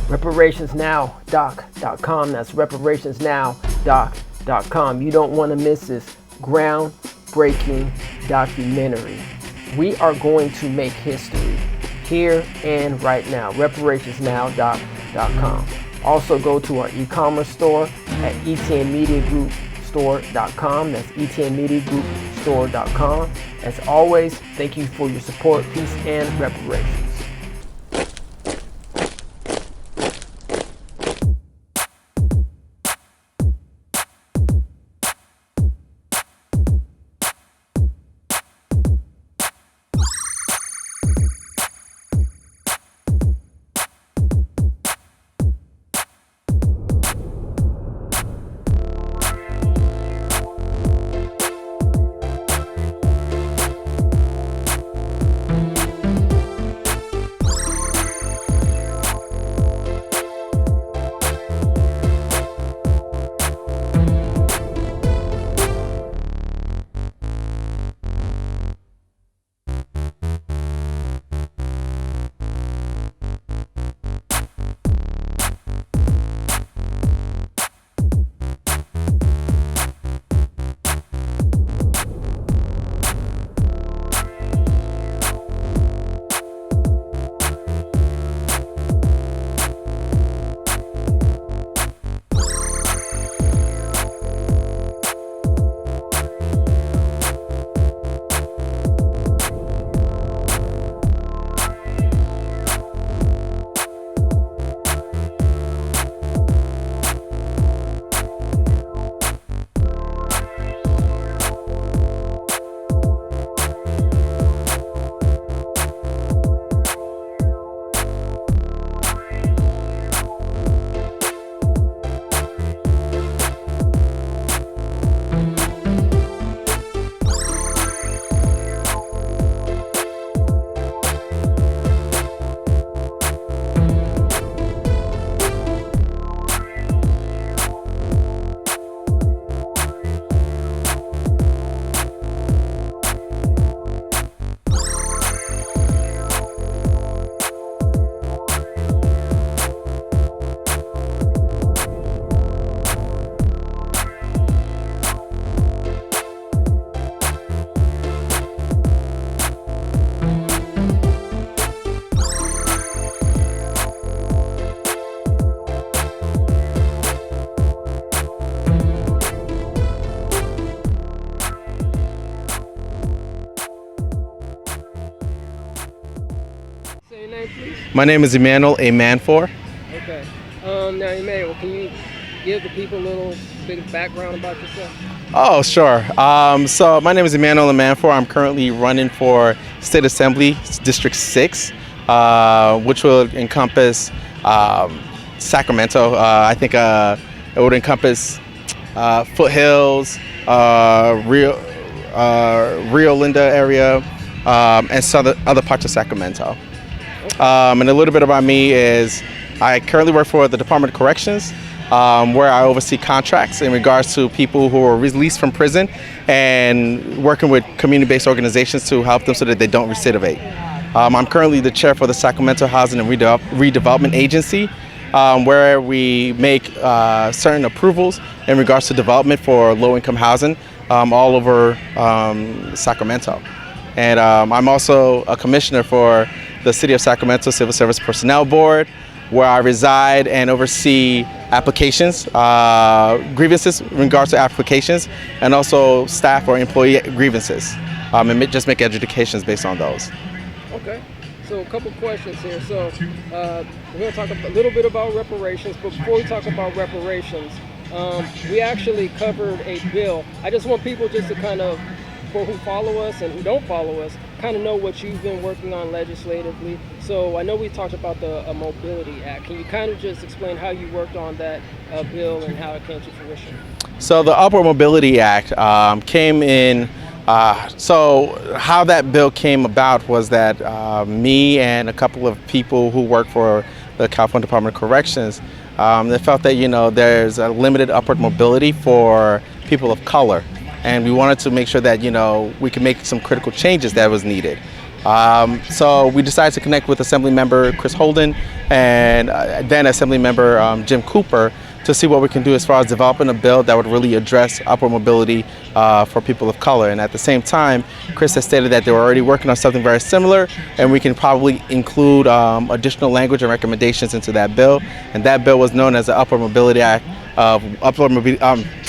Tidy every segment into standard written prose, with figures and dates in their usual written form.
reparationsnowdoc.com. That's reparationsnowdoc.com. You don't want to miss this groundbreaking documentary. We are going to make history here and right now. reparationsnowdoc.com. Also go to our e-commerce store at etnmediagroupstore.com. That's etnmediagroupstore.com. As always, thank you for your support, peace, and reparations. My name is Emmanuel, Amanfor. Okay. Now, Emmanuel, can you give the people a little bit of background about yourself? Oh, sure. So my name is Emmanuel Amanfor. I'm currently running for State Assembly District 6, which will encompass Sacramento. I think it would encompass Foothills, Rio Linda area, and some other parts of Sacramento. And a little bit about me is I currently work for the Department of Corrections, where I oversee contracts in regards to people who are released from prison and working with community-based organizations to help them so that they don't recidivate. I'm currently the chair for the Sacramento Housing and Redevelopment Agency, where we make certain approvals in regards to development for low-income housing all over Sacramento. And I'm also a commissioner for the City of Sacramento Civil Service Personnel Board, where I reside and oversee applications, grievances in regards to applications, and also staff or employee grievances, and just make adjudications based on those. Okay. So a couple questions here. So we're going to talk a little bit about reparations, but before we talk about reparations, we actually covered a bill. I just want people just to kind of, for who follow us and who don't follow us, kind of know what you've been working on legislatively. So I know we talked about the Mobility Act. Can you kind of just explain how you worked on that bill and how it came to fruition? So the Upward Mobility Act came in. So how that bill came about was that me and a couple of people who work for the California Department of Corrections, they felt that, you know, there's a limited upward mobility for people of color. And we wanted to make sure that, you know, we could make some critical changes that was needed. So we decided to connect with Assembly Member Chris Holden and then Assembly Member Jim Cooper to see what we can do as far as developing a bill that would really address upward mobility for people of color. And at the same time, Chris has stated that they were already working on something very similar, and we can probably include additional language and recommendations into that bill. And that bill was known as the Upward Mobility Act of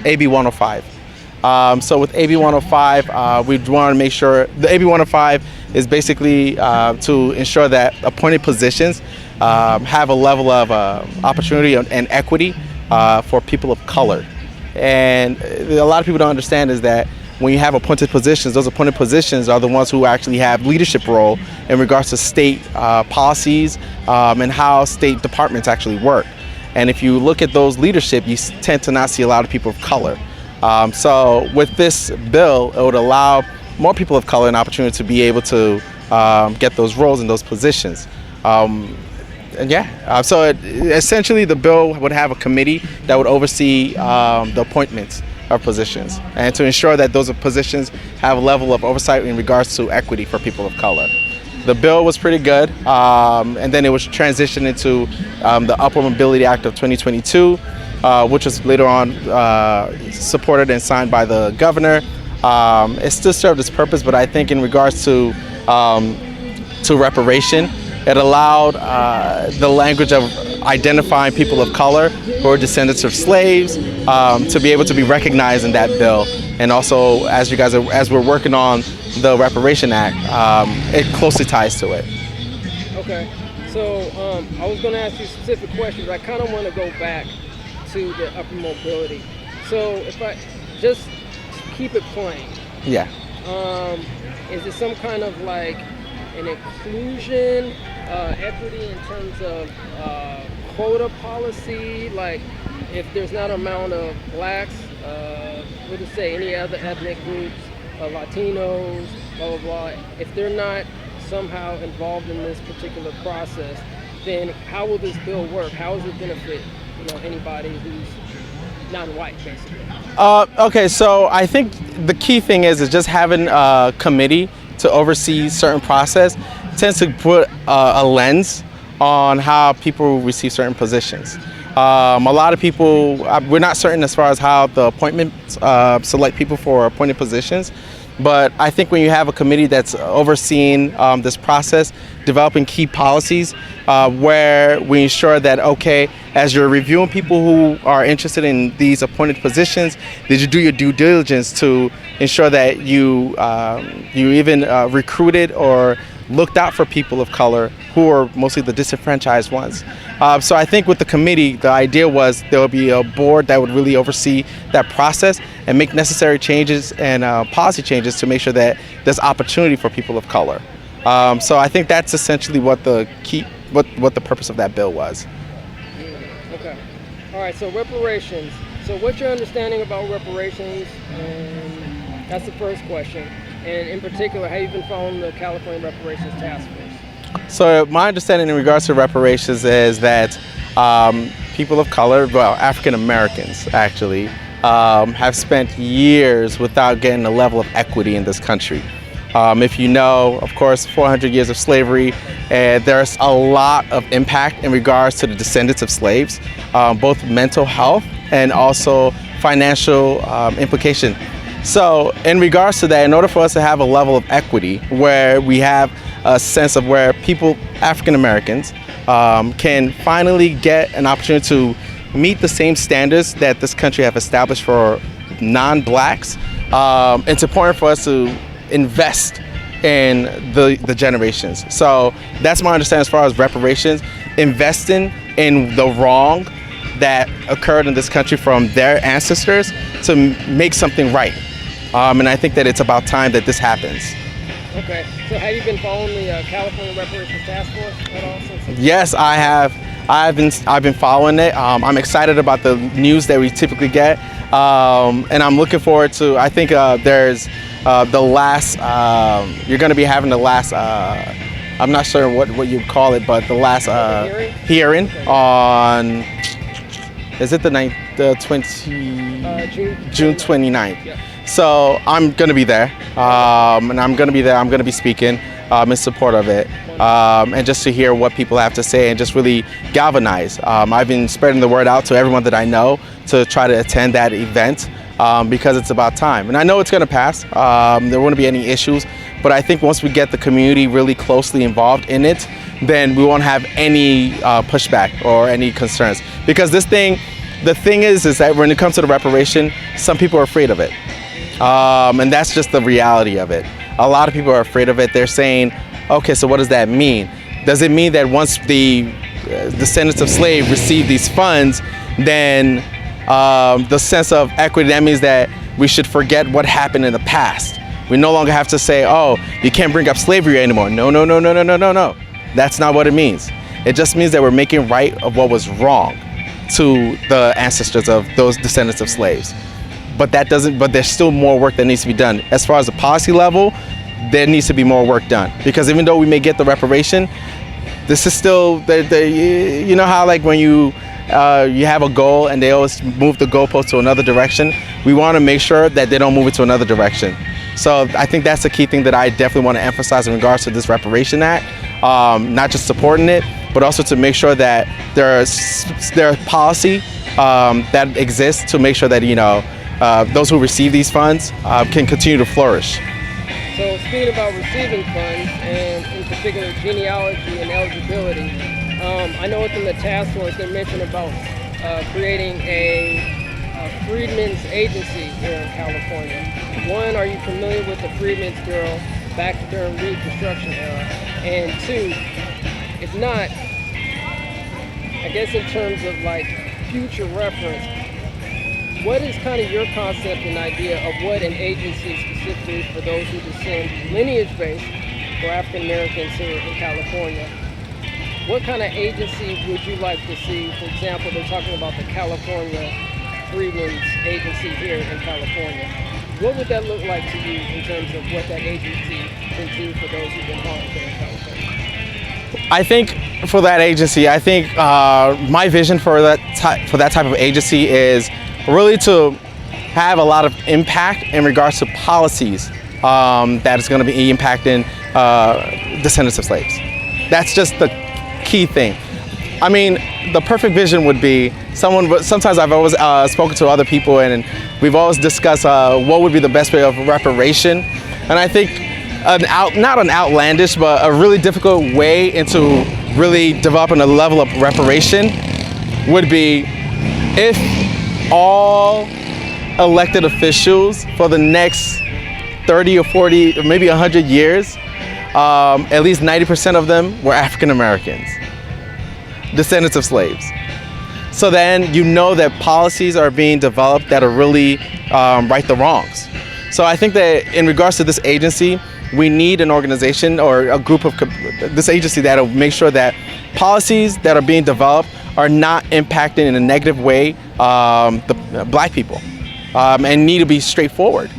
AB 105. So with AB 105, we want to make sure the AB 105 is basically to ensure that appointed positions have a level of opportunity and equity for people of color. And a lot of people don't understand is that when you have appointed positions, those appointed positions are the ones who actually have leadership role in regards to state policies and how state departments actually work. And if you look at those leadership, you tend to not see a lot of people of color. So with this bill, it would allow more people of color an opportunity to be able to get those roles in those positions. So essentially the bill would have a committee that would oversee the appointments of positions and to ensure that those positions have a level of oversight in regards to equity for people of color. The bill was pretty good, and then it was transitioned into the Upward Mobility Act of 2022, which was later on supported and signed by the governor. It still served its purpose, but I think in regards to reparation, it allowed the language of identifying people of color who are descendants of slaves to be able to be recognized in that bill. And also, as we're working on the Reparations Act, it closely ties to it. Okay, so I was going to ask you specific questions. I kind of want to go back to the upper mobility. So if I just keep it plain, yeah. Is it some kind of like an inclusion, equity in terms of quota policy? Like if there's not an amount of blacks, what to say, any other ethnic groups, Latinos, blah, blah, blah, if they're not somehow involved in this particular process, then how will this bill work? How does it benefit, anybody who's non-white, basically? Okay, so I think the key thing is just having a committee to oversee certain process tends to put a lens on how people receive certain positions. A lot of people, we're not certain as far as how the appointments select people for appointed positions, but I think when you have a committee that's overseeing this process, developing key policies where we ensure that, okay, as you're reviewing people who are interested in these appointed positions, did you do your due diligence to ensure that you even recruited or looked out for people of color who are mostly the disenfranchised ones. So I think with the committee, the idea was there would be a board that would really oversee that process and make necessary changes and policy changes to make sure that there's opportunity for people of color. So I think that's essentially what the purpose of that bill was. Okay. All right. So reparations. So what's your understanding about reparations? And that's the first question. And in particular, have you been following the California Reparations Task Force? So my understanding in regards to reparations is that people of color, well, African Americans actually, have spent years without getting a level of equity in this country. If you know, of course, 400 years of slavery, there's a lot of impact in regards to the descendants of slaves, both mental health and also financial implication. So in regards to that, in order for us to have a level of equity where we have a sense of where people, African Americans, can finally get an opportunity to meet the same standards that this country have established for non-blacks, it's important for us to invest in the generations. So that's my understanding as far as reparations, investing in the wrong that occurred in this country from their ancestors to make something right. And I think that it's about time that this happens. Okay, so have you been following the California Reparations Task Force at all since? Yes, I have. I've been following it. I'm excited about the news that we typically get, and I'm looking forward to. I think there's the last. You're going to be having the last. I'm not sure what you'd call it, but the last hearing on. Is it the 20? June 29th. Yeah. So I'm going to be there, and I'm going to be there. I'm going to be speaking. in support of it, and just to hear what people have to say and just really galvanize. I've been spreading the word out to everyone that I know to try to attend that event because it's about time. And I know it's going to pass. There won't be any issues, but I think once we get the community really closely involved in it, then we won't have any pushback or any concerns. Because the thing is that when it comes to the reparation, some people are afraid of it. And that's just the reality of it. A lot of people are afraid of it. They're saying, okay, so what does that mean? Does it mean that once the descendants of slaves receive these funds, then the sense of equity, that means that we should forget what happened in the past? We no longer have to say, oh, you can't bring up slavery anymore. No, no, no, no, no, no, no, no. That's not what it means. It just means that we're making right of what was wrong to the ancestors of those descendants of slaves. But there's still more work that needs to be done. As far as the policy level, there needs to be more work done. Because even though we may get the reparation, this is still, you know how like when you have a goal and they always move the goalpost to another direction, we want to make sure that they don't move it to another direction. So I think that's the key thing that I definitely want to emphasize in regards to this Reparation Act, not just supporting it, but also to make sure that there's policy that exists to make sure that, you know, those who receive these funds can continue to flourish. So speaking about receiving funds, and in particular genealogy and eligibility, I know within the task force they mentioned about creating a Freedmen's Agency here in California. One, are you familiar with the Freedmen's Bureau back during Reconstruction era? And two, if not, I guess in terms of like future reference, what is kind of your concept and idea of what an agency specifically for those who descend lineage-based for African Americans here in California? What kind of agency would you like to see? For example, they're talking about the California Freedmen's Agency here in California. What would that look like to you in terms of what that agency can do for those who've been harmed here in California? I think for that agency, my vision for that type of agency is really to have a lot of impact in regards to policies that is going to be impacting descendants of slaves. That's just the key thing. I mean, the perfect vision would be sometimes I've always spoken to other people and we've always discussed what would be the best way of reparation. And I think not an outlandish, but a really difficult way into really developing a level of reparation would be if all elected officials for the next 30 or 40 or maybe 100 years, at least 90% of them were African Americans, descendants of slaves. So then you know that policies are being developed that are really right the wrongs. So I think that in regards to this agency, we need an organization or a group of this agency that will make sure that policies that are being developed are not impacting in a negative way the black people and need to be straightforward.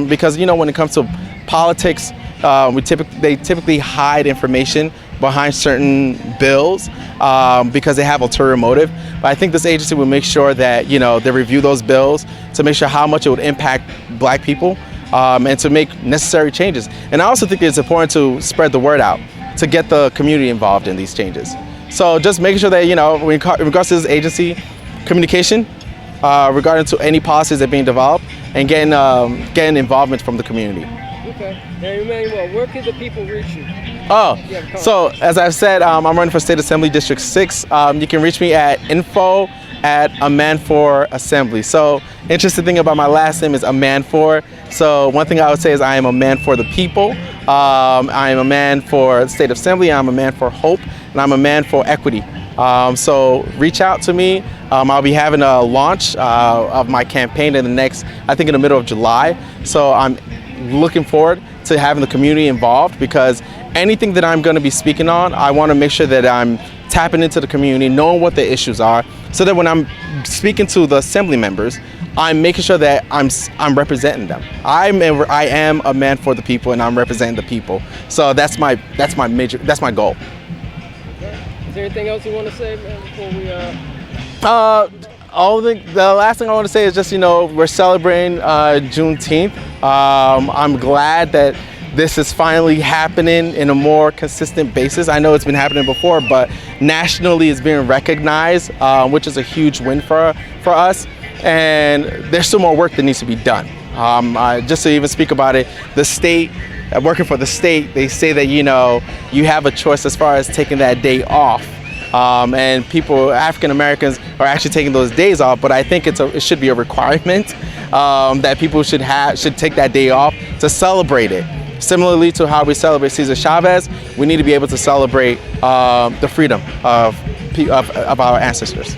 Because, you know, when it comes to politics, they typically hide information behind certain bills because they have ulterior motive. But I think this agency will make sure that, you know, they review those bills to make sure how much it would impact black people and to make necessary changes. And I also think it's important to spread the word out to get the community involved in these changes. So just making sure that, you know, in regards to this agency, communication regarding to any policies that are being developed and getting involvement from the community. Okay. Now, Emmanuel, where can the people reach you? Oh, so as I've said, I'm running for State Assembly District 6. You can reach me at info@Amanfor Assembly. So interesting thing about my last name is Amanfor. So one thing I would say is I am a man for the people. I am a man for the State Assembly. I'm a man for hope, and I'm a man for equity. So reach out to me. I'll be having a launch of my campaign in the middle of July. So I'm looking forward to having the community involved, because anything that I'm going to be speaking on, I want to make sure that I'm tapping into the community, knowing what the issues are, so that when I'm speaking to the assembly members, I'm making sure that I'm representing them. I am a man for the people, and I'm representing the people. So that's my goal. Okay. Is there anything else you want to say, man, before we the last thing I want to say is just, you know, we're celebrating Juneteenth. I'm glad that this is finally happening in a more consistent basis. I know it's been happening before, but nationally it's being recognized, which is a huge win for us. And there's still more work that needs to be done. Just to even speak about it, the state, working for the state, they say that, you know, you have a choice as far as taking that day off. And people, African Americans, are actually taking those days off, but I think it should be a requirement that people should take that day off to celebrate it. Similarly to how we celebrate Cesar Chavez, we need to be able to celebrate the freedom of our ancestors.